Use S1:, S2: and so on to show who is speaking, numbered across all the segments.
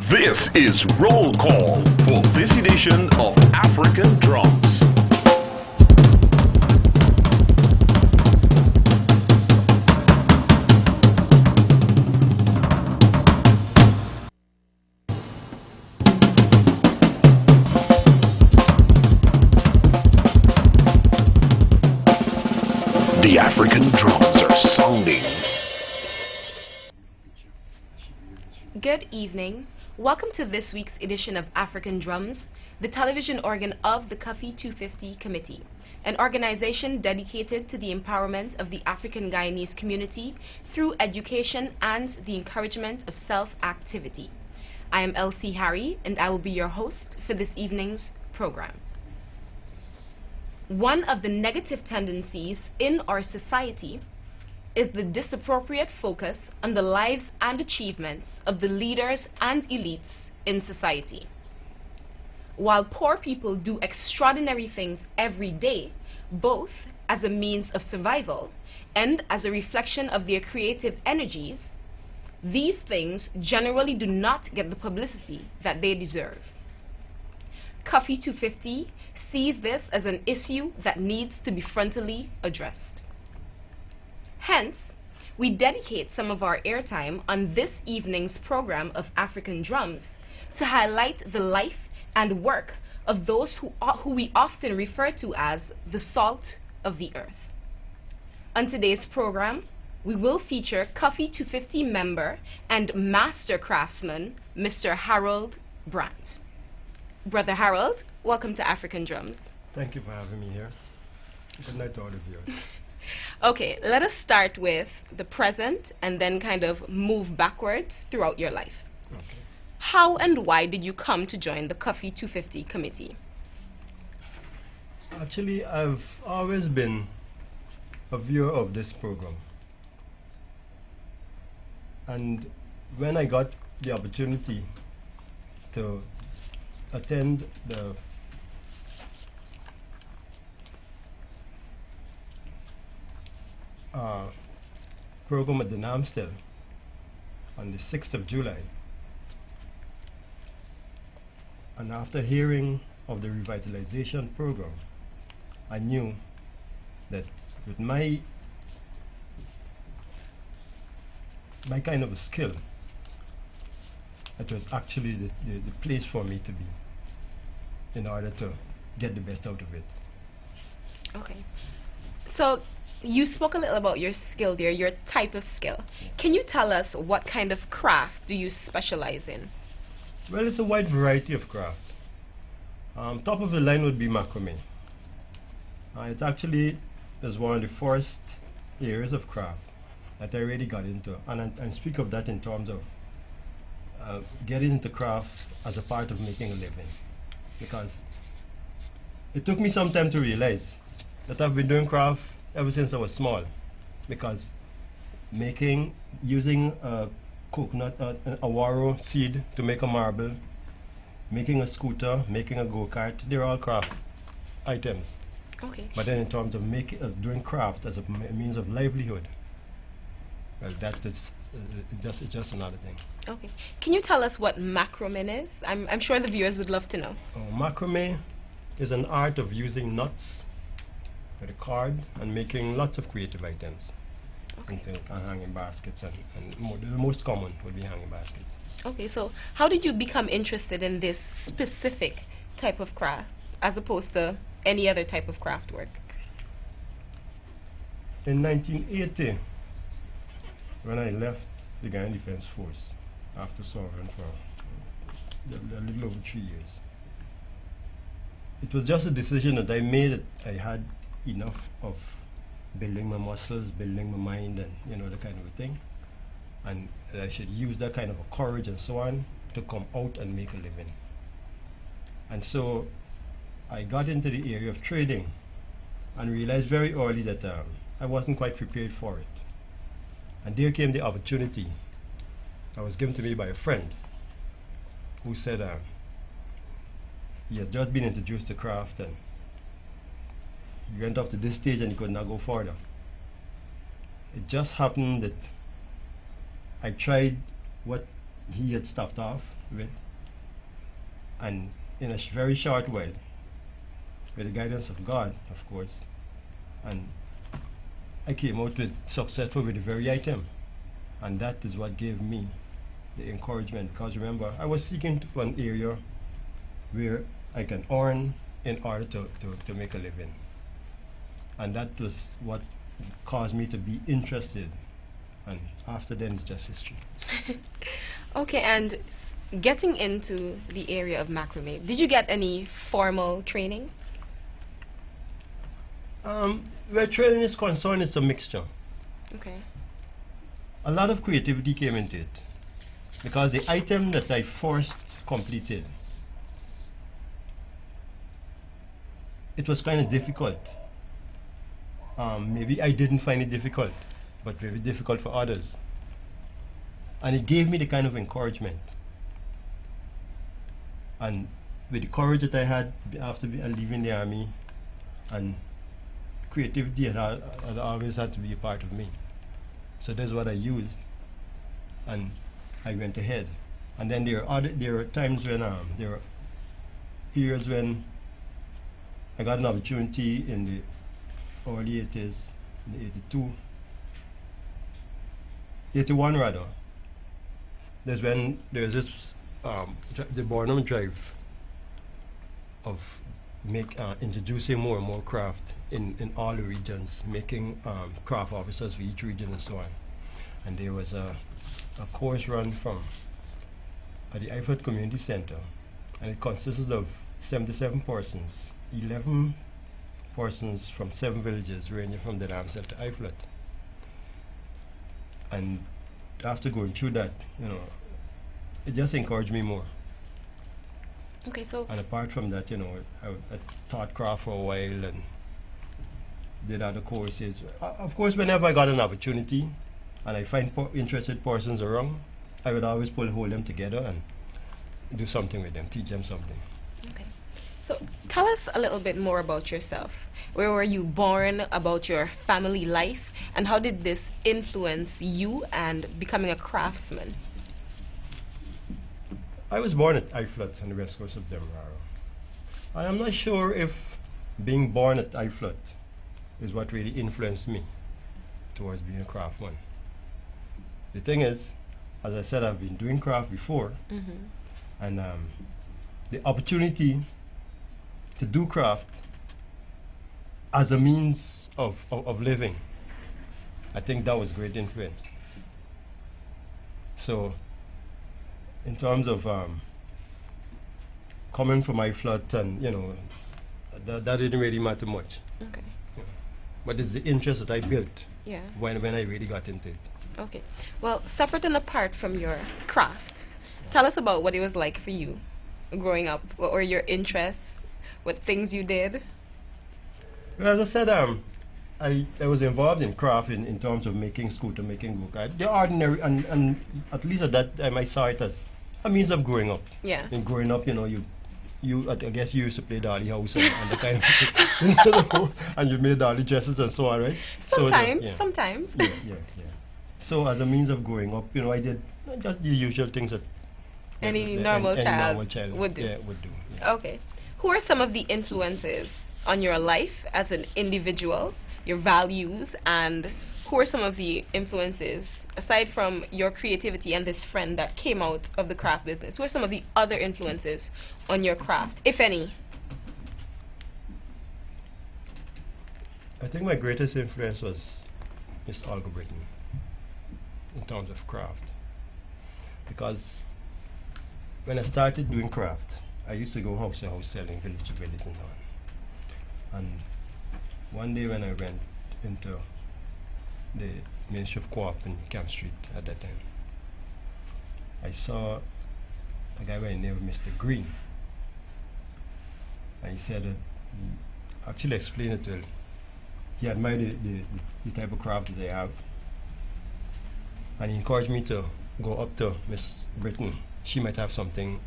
S1: This is Roll Call for this edition of African Drums. The African drums are sounding.
S2: Good evening. Welcome to this week's edition of African Drums, the television organ of the Cuffy 250 Committee, an organization dedicated to the empowerment of the African Guyanese community through education and the encouragement of self-activity. I am Elsie and I will be your host for this evening's program. One of the negative tendencies in our society is the disappropriate focus on the lives and achievements of the leaders and elites in society. While poor people do extraordinary things every day, both as a means of survival and as a reflection of their creative energies, these things generally do not get the publicity that they deserve. Cuffy 250 sees this as an issue that needs to be frontally addressed. Hence, we dedicate some of our airtime on this evening's program of African Drums to highlight the life and work of those who we often refer to as the salt of the earth. On today's program, we will feature Cuffy 250 member and master craftsman, Mr. Harold Brandt. Brother Harold, welcome to African Drums.
S3: Thank you for having me here. Good night to all of you.
S2: Okay, let us start with the present and then kind of move backwards throughout your life.
S3: Okay.
S2: How and why did you come to join the Cuffy 250 committee?
S3: Actually, I've always been a viewer of this program. And when I got the opportunity to attend the program at the NAMSTEL on the 6th of July, and after hearing of the revitalization program, I knew that with my kind of a skill, it was actually the place for me to be in order to get the best out of it.
S2: Okay. So you spoke a little about your skill there, your type of skill. Can you tell us what kind of craft do you specialize in?
S3: Well, it's a wide variety of craft. Top of the line would be macrame. It actually is one of the first areas of craft that I really got into, and I speak of that in terms of getting into craft as a part of making a living, because it took me some time to realize that I've been doing craft ever since I was small, because using a coconut, a warrow seed to make a marble, making a scooter, making a go-kart, they're all craft items.
S2: Okay.
S3: But then in terms of doing craft as a means of livelihood, well, that is it's just another thing.
S2: Okay. Can you tell us what macrame is? I'm sure the viewers would love to know.
S3: Macrame is an art of using nuts with a cord and making lots of creative items into hanging baskets, and the most common would be hanging baskets.
S2: Okay, so how did you become interested in this specific type of craft as opposed to any other type of craft work?
S3: In 1980, when I left the Guyanese Defense Force after serving for a little over 3 years, it was just a decision that I made that I had enough of building my muscles, building my mind, and the kind of a thing, and that I should use that kind of a courage and so on to come out and make a living. And so I got into the area of trading and realized very early that I wasn't quite prepared for it. And there came the opportunity that was given to me by a friend who said he had just been introduced to craft, and he went up to this stage and he could not go further. It just happened that I tried what he had stopped off, with, and in a very short while, with the guidance of God, of course, and I came out with successful with the very item, and that is what gave me the encouragement. Because remember, I was seeking for an area where I can earn in order to make a living, and that was what caused me to be interested. And after then, it's just history.
S2: Okay, and getting into the area of macrame, did you get any formal training?
S3: Where training is concerned, it's a mixture.
S2: Okay.
S3: A lot of creativity came into it, because the item that I first completed, it was kind of difficult. Maybe I didn't find it difficult, but very difficult for others. And it gave me the kind of encouragement. And with the courage that I had after leaving the army, and creativity had always had to be a part of me. So that's what I used, and I went ahead. And then there were times when there were periods when I got an opportunity in the early 80s, in the 81 rather. There's when there's this the Barnum drive of introducing more and more craft in all the regions, making craft officers for each region and so on. And there was a course run at the Iflat Community Center, and it consisted of 77 persons, 11 persons from 7 villages ranging from the Lamb to Iflat. And after going through that, it just encouraged me more.
S2: Okay, so...
S3: And apart from that, I taught craft for a while and did other courses. Of course, whenever I got an opportunity and I find interested persons around, I would always hold them together and do something with them, teach them something.
S2: Okay. So tell us a little bit more about yourself. Where were you born, about your family life, and how did this influence you and becoming a craftsman?
S3: I was born at Iflat on the west coast of Demerara. I am not sure if being born at Iflat is what really influenced me towards being a craftsman. The thing is, as I said, I've been doing craft before, and the opportunity to do craft as a means of living, I think that was great influence. So in terms of coming from Iflat, and that didn't really matter much.
S2: Okay.
S3: But it's the interest that I built when I really got into it.
S2: Okay. Well, separate and apart from your craft, tell us about what it was like for you growing up. What were your interests? What things you did?
S3: Well, as I said, I was involved in craft in terms of making scooter, making book. The ordinary, and at least at that time I saw it as a means of growing up.
S2: Yeah.
S3: And growing up, I guess you used to play dolly house and the kind of thing, and you made dolly dresses and so on, right?
S2: Sometimes,
S3: so
S2: sometimes.
S3: Yeah. So as a means of growing up, I did just the usual things that
S2: any normal child would do.
S3: Yeah, would do. Yeah.
S2: Okay. Who are some of the influences on your life as an individual, your values, and who are some of the influences, aside from your creativity and this friend that came out of the craft business, who are some of the other influences on your craft, if any?
S3: I think my greatest influence was Miss Olga Britton in terms of craft, because when I started doing craft, I used to go house to house selling, village to village and all. And one day when I went into the Ministry of Co-op in Camp Street at that time, I saw a guy by the name of Mr. Green, and he said that he actually explained it well. He admired the type of craft that I have, and he encouraged me to go up to Miss Britton. She might have something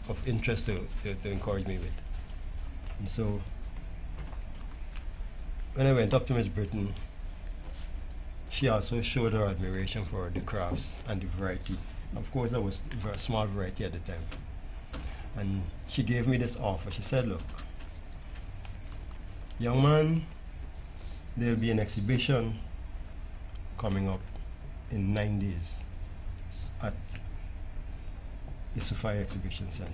S3: of interest to encourage me with. And so when I went up to Miss Britton, she also showed her admiration for the crafts and the variety Of course, there was a small variety at the time. And she gave me this offer. She said, look, young man, there'll be an exhibition coming up in 9 days at the Sophia Exhibition Center.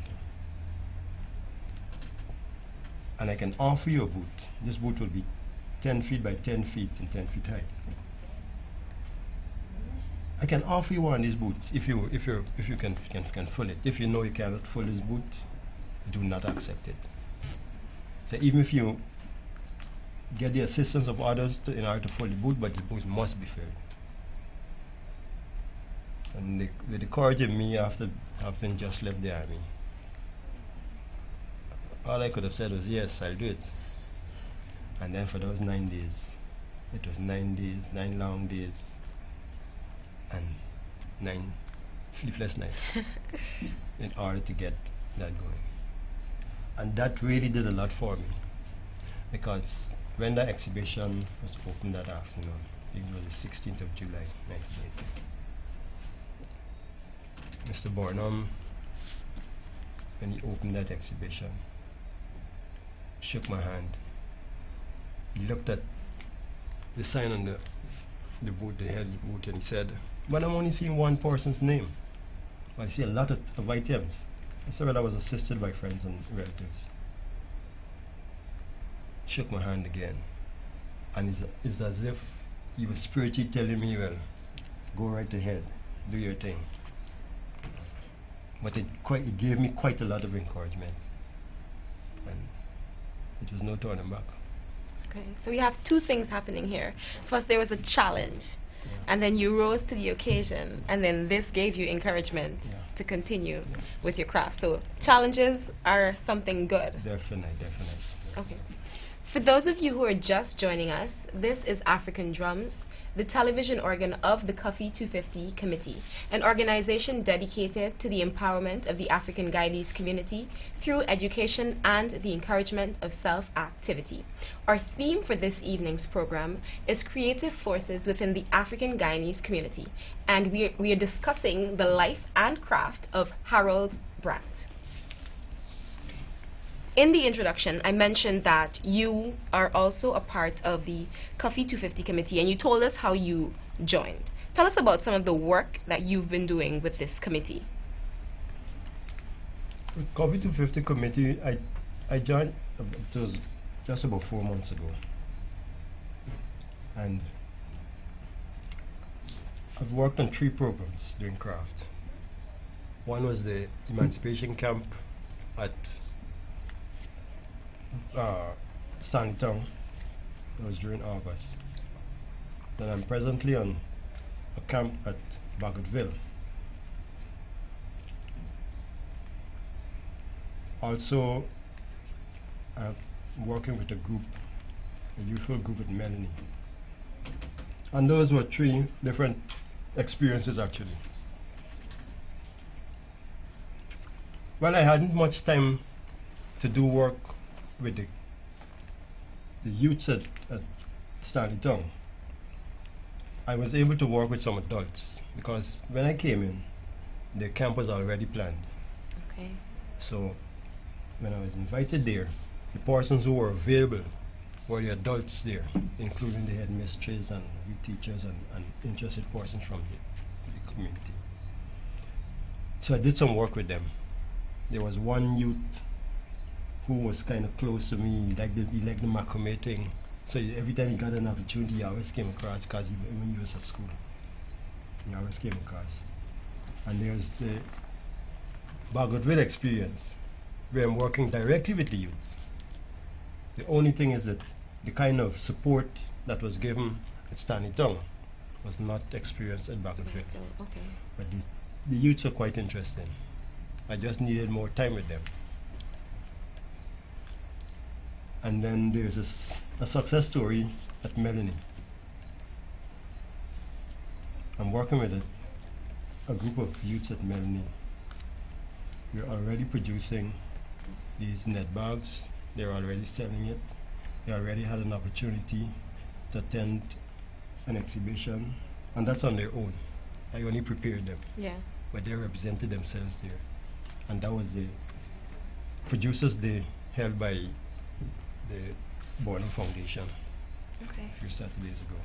S3: And I can offer you a booth. This booth will be 10 feet by 10 feet and 10 feet high. I can offer you one of these booths if you can fill it. If you know you cannot fill this booth, do not accept it. So even if you get the assistance of others in order to fill the booth, but the booth must be filled. And they encouraged me after having just left the army. All I could have said was, yes, I'll do it. And then for those 9 days, it was 9 days, 9 long days, and 9 sleepless nights in order to get that going. And that really did a lot for me, because when the exhibition was opened that afternoon, it was the 16th of July, 1980. Mr. Burnham, when he opened that exhibition, shook my hand. He looked at the sign on the booth, the head of the booth, and he said, but I'm only seeing one person's name. But I see a lot of items. I said, well, I was assisted by friends and relatives. Shook my hand again. And it's as if he was spiritually telling me, well, go right ahead, do your thing. But it gave me quite a lot of encouragement. And it was no turning back.
S2: Okay, so we have two things happening here. First, there was a challenge, and then you rose to the occasion, and then this gave you encouragement to continue with your craft. So challenges are something good.
S3: Definitely.
S2: Okay. For those of you who are just joining us, this is African Drums, the television organ of the Cuffy 250 Committee, an organization dedicated to the empowerment of the African Guyanese community through education and the encouragement of self-activity. Our theme for this evening's program is creative forces within the African Guyanese community, and we are discussing the life and craft of Harold Brandt. In the introduction, I mentioned that you are also a part of the Cuffy 250 Committee, and you told us how you joined. Tell us about some of the work that you've been doing with this committee.
S3: The Cuffy 250 Committee, I joined, it was just about 4 months ago. And I've worked on 3 programs during craft. One was the Emancipation Camp at Santown. That was during August. Then I'm presently on a camp at Bagotville. Also, I'm working with a group, a youthful group at Melanie. And those were 3 different experiences actually. Well, I hadn't much time to do work with the youths at Stanley Town. I was able to work with some adults because when I came in, the camp was already planned.
S2: Okay.
S3: So when I was invited there, the persons who were available were the adults there, including the headmistresses and youth teachers and interested persons from the community. So I did some work with them. There was one youth who was kind of close to me. He liked the macrame thing. So every time he got an opportunity, he always came across, because when he was at school, he always came across. And there's the Bagotville experience, where I'm working directly with the youths. The only thing is that the kind of support that was given at Stanley Town was not experienced at Bagotville.
S2: Okay.
S3: But the youths are quite interesting. I just needed more time with them. And then there's a success story at Melanie. I'm working with a group of youths at Melanie. We're already producing these net bags. They're already selling it. They already had an opportunity to attend an exhibition, and that's on their own. I only prepared them.
S2: Yeah.
S3: but they represented themselves there. And that was the Producers Day held by the Bonnie Foundation
S2: Okay.
S3: a few Saturdays ago.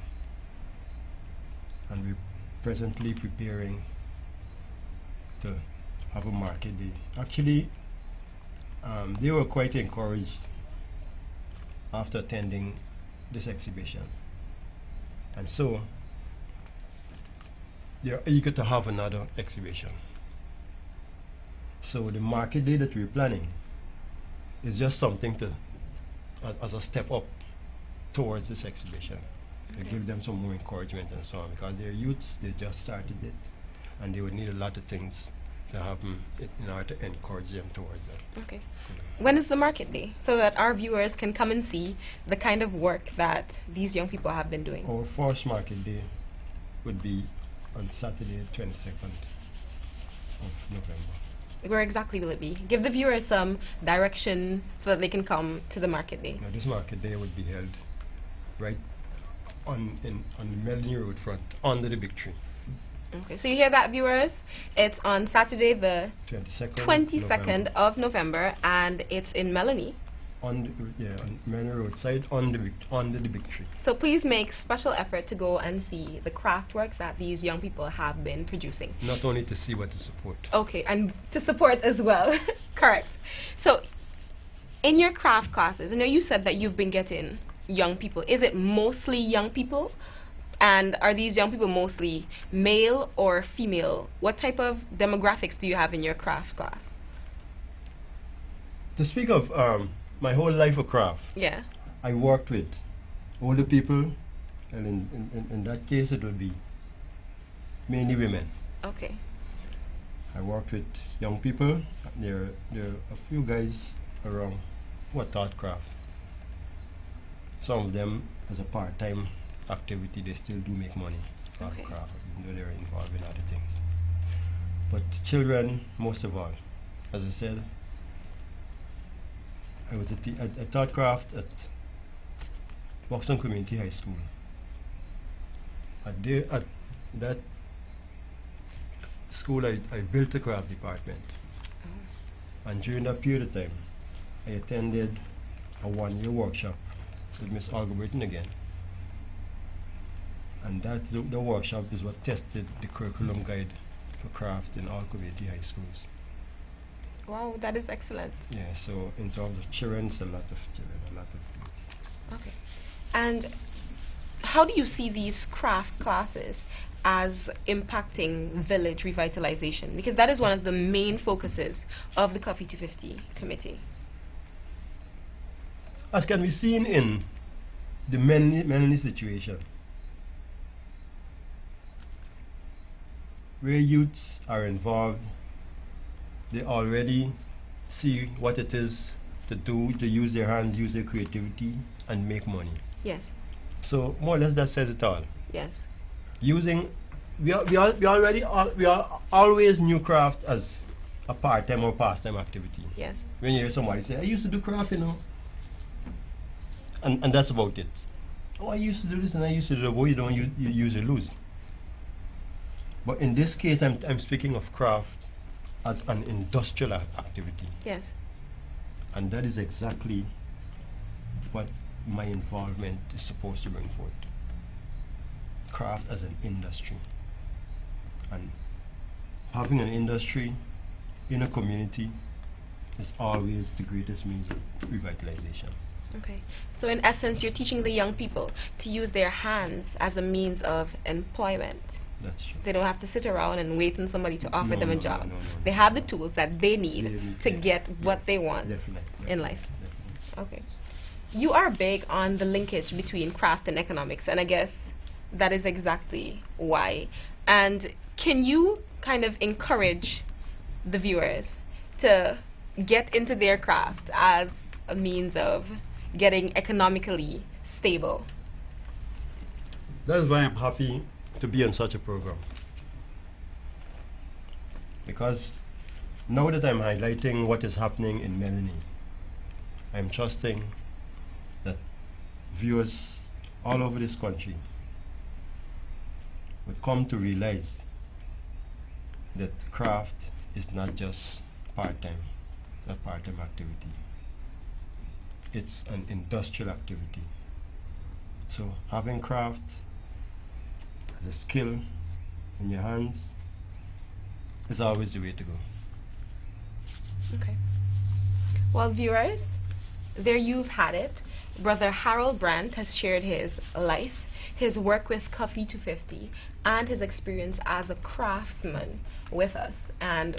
S3: And we're presently preparing to have a market day. Actually, they were quite encouraged after attending this exhibition. And so, they're eager to have another exhibition. So the market day that we're planning is just something to, as a step up towards this exhibition. To give them some more encouragement and so on, because they're youths, they just started it, and they would need a lot of things to happen in order to encourage them towards that.
S2: Okay. When is the market day, so that our viewers can come and see the kind of work that these young people have been doing?
S3: Our first market day would be on Saturday, 22nd of November.
S2: Where exactly will it be? Give the viewers some direction so that they can come to the market day.
S3: Now, this market day would be held right on the Melanie Road front, under the big tree.
S2: Okay, so you hear that, viewers? It's on Saturday the 22nd of November, and it's in Melanie.
S3: On Melanie Road side, under the big tree.
S2: So please make special effort to go and see the craft work that these young people have been producing.
S3: Not only to see, but to support.
S2: Okay, and to support as well. Correct. So, in your craft classes, I know you said that you've been getting young people. Is it mostly young people? And are these young people mostly male or female? What type of demographics do you have in your craft class?
S3: To speak of my whole life of craft,
S2: Yeah.
S3: I worked with older people, and in that case it would be mainly women.
S2: Okay.
S3: I worked with young people. There are a few guys around who taught craft. Some of them, as a part-time activity, they still do make money out of craft, even though they're involved in other things. But children, most of all. As I said, I taught craft at Buxton Community High School. At that school, I built a craft department. And during that period of time, I attended a one-year workshop with Miss Olga Britton again. And that the workshop is what tested the curriculum guide for craft in all community high schools.
S2: Wow, that is excellent.
S3: Yeah, so in terms of children, it's a lot of children, a lot of youths.
S2: Okay. And how do you see these craft classes as impacting village revitalization? Because that is one of the main focuses of the Cuffy 250 committee.
S3: As can be seen in the Melanie situation, where youths are involved, they already see what it is to do, to use their hands, use their creativity, and make money.
S2: Yes.
S3: So more or less that says it all.
S2: Yes.
S3: We always knew craft as a part-time or pastime activity.
S2: Yes.
S3: When you hear somebody say, I used to do craft, you know, and that's about it. Oh, I used to do this and I used to do that. Boy, you don't, you usually lose. But in this case, I'm speaking of craft as an industrial activity.
S2: Yes.
S3: And that is exactly what my involvement is supposed to bring forth. Craft as an industry. And having an industry in a community is always the greatest means of revitalization.
S2: Okay. So in essence, you're teaching the young people to use their hands as a means of employment.
S3: That's true.
S2: They don't have to sit around and wait on somebody to offer them a job.
S3: No.
S2: They have the tools that they need to get what they want in life.
S3: Definitely.
S2: Okay. You are big on the linkage between craft and economics, and I guess that is exactly why. And can you kind of encourage the viewers to get into their craft as a means of getting economically stable?
S3: That is why I'm happy to be on such a program. Because now that I'm highlighting what is happening in Melanie, I'm trusting that viewers all over this country would come to realize that craft is not just part-time, a part-time activity. It's an industrial activity. So having craft as a skill in your hands is always the way to go.
S2: Okay. Well, viewers, there you've had it. Brother Harold Brandt has shared his life, his work with Cuffy 250, and his experience as a craftsman with us. And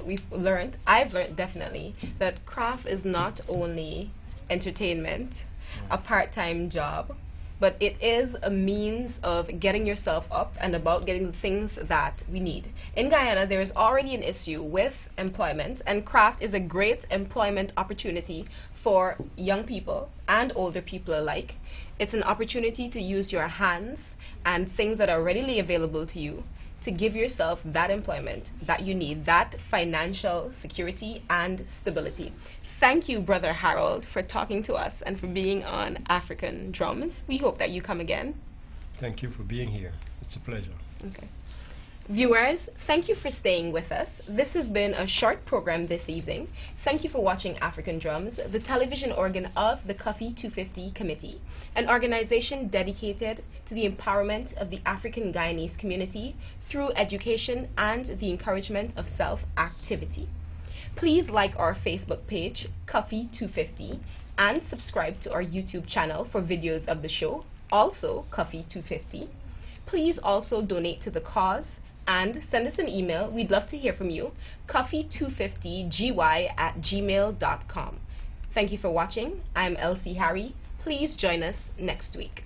S2: I've learned definitely, that craft is not only entertainment, a part-time job, but it is a means of getting yourself up and about getting the things that we need. In Guyana, there is already an issue with employment, and craft is a great employment opportunity for young people and older people alike. It's an opportunity to use your hands and things that are readily available to you to give yourself that employment that you need, that financial security and stability. Thank you, Brother Harold, for talking to us and for being on African Drums. We hope that you come again.
S3: Thank you for being here. It's a pleasure.
S2: Okay. Viewers, thank you for staying with us. This has been a short program this evening. Thank you for watching African Drums, the television organ of the Cuffy 250 Committee, an organization dedicated to the empowerment of the African Guyanese community through education and the encouragement of self-activity. Please like our Facebook page, Cuffy 250, and subscribe to our YouTube channel for videos of the show, also Cuffy 250. Please also donate to the cause and send us an email. We'd love to hear from you, cuffy250gy@gmail.com. Thank you for watching. I'm Elsie Harry. Please join us next week.